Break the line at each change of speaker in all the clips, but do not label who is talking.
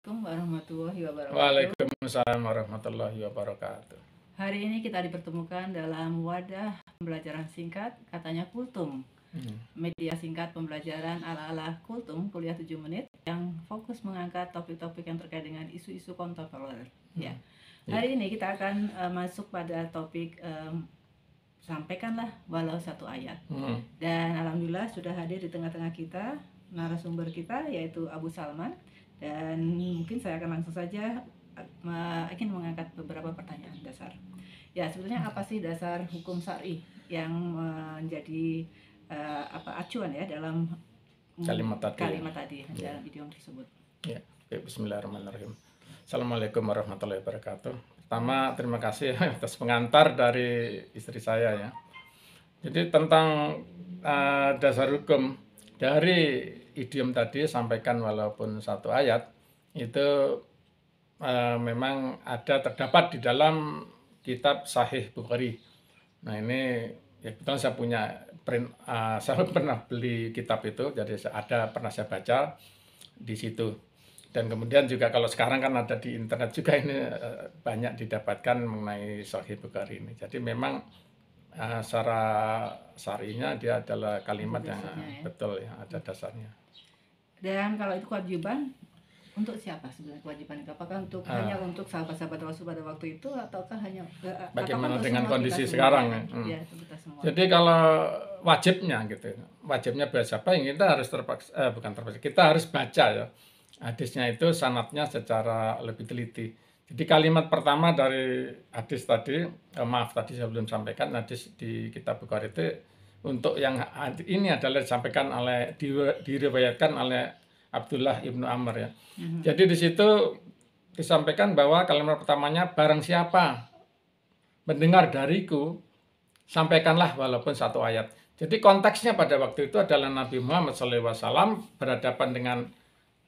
Assalamualaikum warahmatullahi wabarakatuh.
Waalaikumsalam warahmatullahi wabarakatuh.
Hari ini kita dipertemukan dalam wadah pembelajaran singkat, katanya Kultum. Media singkat pembelajaran ala-ala Kultum, kuliah 7 menit, yang fokus mengangkat topik-topik yang terkait dengan isu-isu kontemporer. Ya. Hari ini kita akan masuk pada topik sampaikanlah walau satu ayat. Dan alhamdulillah sudah hadir di tengah-tengah kita narasumber kita, yaitu Abu Salman. Dan mungkin saya akan langsung saja ingin mengangkat beberapa pertanyaan dasar. Ya, sebetulnya apa sih dasar hukum syar'i yang menjadi acuan ya dalam
kalimat
tadi dalam idiom tersebut?
Ya, bismillahirrahmanirrahim. Assalamualaikum warahmatullahi wabarakatuh. Pertama, terima kasih atas pengantar dari istri saya ya. Jadi tentang dasar hukum dari idiom tadi sampaikan walaupun satu ayat itu memang terdapat di dalam kitab Sahih Bukhari. Nah ini ya kebetulan saya punya print, saya pernah beli kitab itu, jadi pernah saya baca di situ. Dan kemudian juga kalau sekarang kan ada di internet juga ini banyak didapatkan mengenai Sahih Bukhari ini. Jadi memang secara syar'inya dia adalah kalimat yang betul ya, ada dasarnya.
Dan kalau itu kewajiban untuk siapa sebenarnya kewajiban itu? Apakah hanya untuk sahabat-sahabat Rasul pada waktu itu, ataukah hanya
bagaimana dengan kondisi sekarang?
Ya, kita semua.
Jadi kalau wajibnya gitu, wajibnya bahasa apa yang kita harus kita harus baca ya hadisnya itu sanadnya secara lebih teliti. Jadi kalimat pertama dari hadis tadi, tadi saya belum sampaikan, hadis di kitab Bukhari itu untuk yang ini adalah disampaikan diriwayatkan oleh Abdullah ibnu Amr ya. Jadi di situ disampaikan bahwa kalimat pertamanya, barang siapa mendengar dariku, sampaikanlah walaupun satu ayat. Jadi konteksnya pada waktu itu adalah Nabi Muhammad SAW berhadapan dengan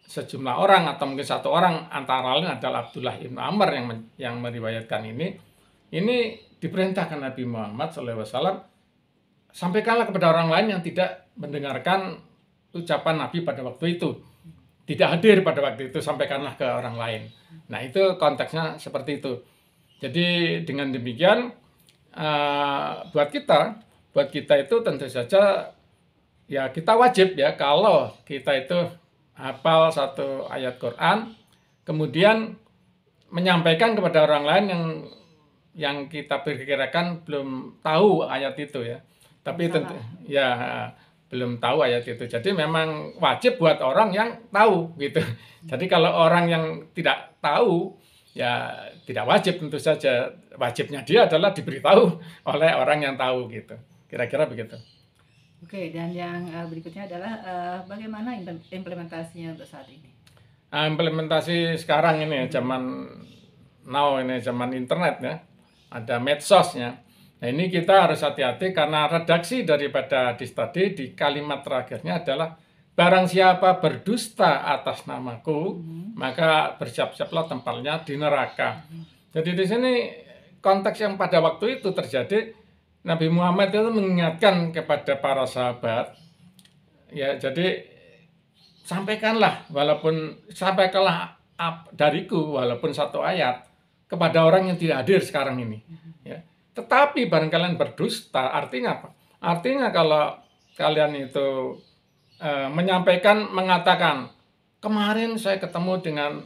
sejumlah orang atau mungkin satu orang, antara lain adalah Abdullah ibnu Amr yang meriwayatkan ini. Ini diperintahkan Nabi Muhammad SAW, sampaikanlah kepada orang lain yang tidak mendengarkan ucapan Nabi pada waktu itu, tidak hadir pada waktu itu, sampaikanlah ke orang lain. Nah itu konteksnya seperti itu. Jadi dengan demikian buat kita itu tentu saja ya kita wajib ya kalau kita itu hafal satu ayat Quran, kemudian menyampaikan kepada orang lain yang kita perkirakan belum tahu ayat itu ya. Tapi tentu ya belum tahu ayat itu. Jadi memang wajib buat orang yang tahu gitu. Jadi kalau orang yang tidak tahu ya tidak wajib, tentu saja wajibnya dia adalah diberitahu oleh orang yang tahu gitu. Kira-kira begitu.
Oke, dan yang berikutnya adalah bagaimana implementasinya untuk saat ini?
Implementasi sekarang ini zaman now ini zaman internet ya. Ada medsosnya. Nah ini kita harus hati-hati karena redaksi daripada hadis tadi di kalimat terakhirnya adalah barang siapa berdusta atas namaku, maka bersiap-siaplah tempatnya di neraka. Jadi di sini konteks yang pada waktu itu terjadi, Nabi Muhammad itu mengingatkan kepada para sahabat, ya jadi sampaikanlah dariku walaupun satu ayat kepada orang yang tidak hadir sekarang ini. Ya. Tetapi barang kalian berdusta, artinya apa? Artinya kalau kalian itu mengatakan, kemarin saya ketemu dengan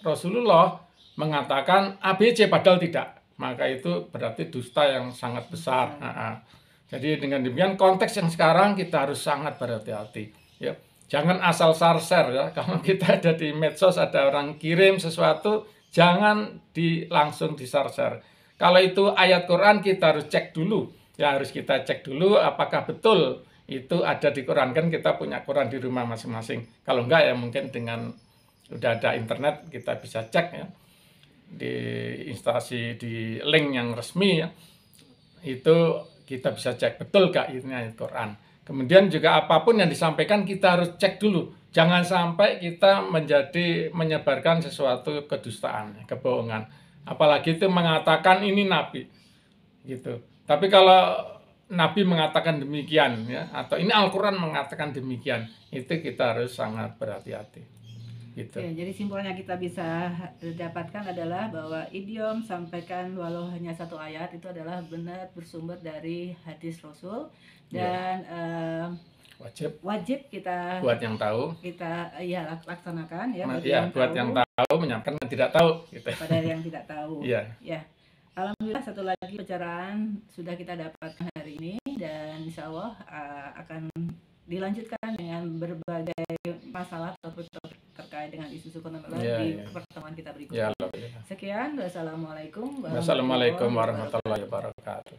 Rasulullah mengatakan ABC padahal tidak, maka itu berarti dusta yang sangat besar. Jadi dengan demikian konteks yang sekarang kita harus sangat berhati-hati. Ya. Jangan asal share ya. Kalau kita ada di medsos, ada orang kirim sesuatu, jangan langsung di-share. Kalau itu ayat Quran kita harus cek dulu. Ya harus kita cek dulu apakah betul itu ada di Quran. Kan kita punya Quran di rumah masing-masing. Kalau enggak ya mungkin dengan udah ada internet kita bisa cek ya. Di instansi, di link yang resmi ya. Itu kita bisa cek betul gak ini ayat Quran. Kemudian juga apapun yang disampaikan kita harus cek dulu. Jangan sampai kita menyebarkan sesuatu kedustaan, kebohongan. Apalagi itu mengatakan ini Nabi, gitu. Tapi kalau Nabi mengatakan demikian, ya, atau ini Al-Quran mengatakan demikian, itu kita harus sangat berhati-hati. gitu.
Oke, jadi simpulnya kita bisa dapatkan adalah bahwa idiom sampaikan walau hanya satu ayat itu adalah benar bersumber dari hadis Rasul dan wajib kita
buat yang tahu
kita laksanakan ya,
buat yang tahu menyampaikan yang tidak tahu gitu.
Pada yang tidak tahu.
Iya.
Ya. Alhamdulillah satu lagi pencerahan sudah kita dapatkan hari ini dan insya Allah akan dilanjutkan dengan berbagai masalah topik-topik terkait dengan isu suku di pertemuan kita berikutnya. Sekian, wassalamualaikum
warahmatullahi wabarakatuh.